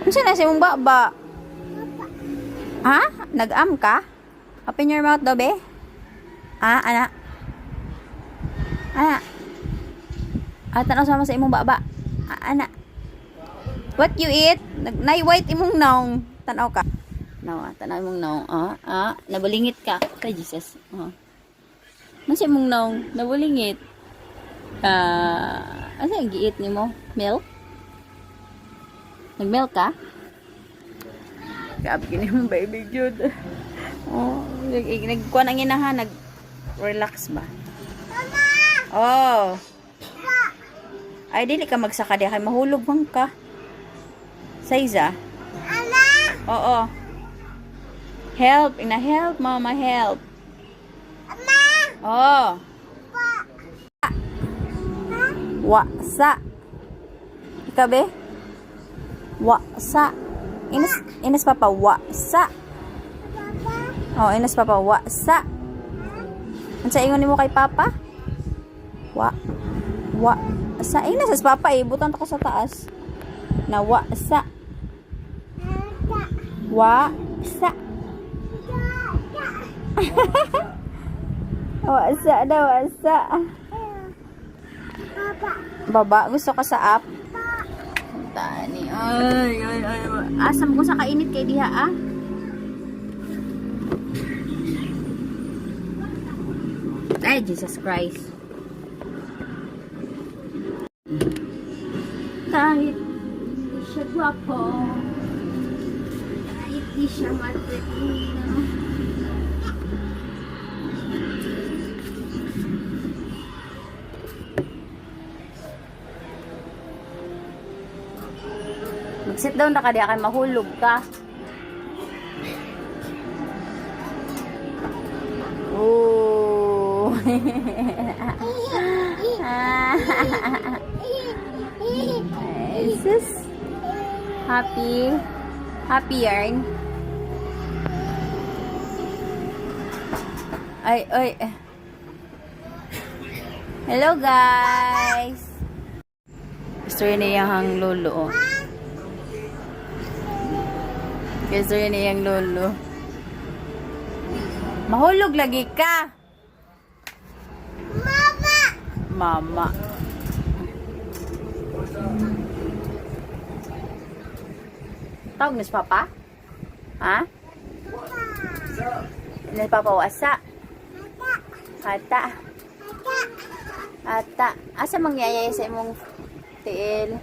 Unsa na sa imong baba? Ha? Nag-am ka? Open your mouth, dobe. Ah, ana. Ana. Tanaw sama sa imong baba. Ana. What you eat? Nay-white imong naong. Tanaw ka. Tanaw imong naong. Nabalingit ka. Kay Jesus. Nasa imong naong? Nabalingit. Asa ang giit nimo? Milk? Nag-milk ka? Grabe gini mo, baby Jude. Nagkuha ng inaha, nag-relax ba? Mama! Ay, dili ka magsaka diya, kay mahulog bang ka? Saiza? Mama! Oo. Help, ina-help, mama, help. Mama! Oo. Wasa. Ikabe? Wasa. Inas papa wasa. Inas papa wasa. Ansa ingon nimo kay papa? Wasa. Inas papa butan ta ko sa taas. Na wasa. Wasa. Wasa daw, wasa. Baba, gusto ka sa app? Tani. Ay. Asam ko sa kainit kay diha Ay, Jesus Christ. Kahit di siya gwapo, kahit di siya matalino, mag-sit down na ka diya kay mahulog ka. Oh. Jesus. Happy yarn. Ay. Hello guys. Gusto niya yung lolo. Gusto niya yung lolo. Mahulog lagi ka. Mama. Tawag na si Papa? Ha? Na si Papa wasa? Ata. Asa mangyayay sa imong tiil?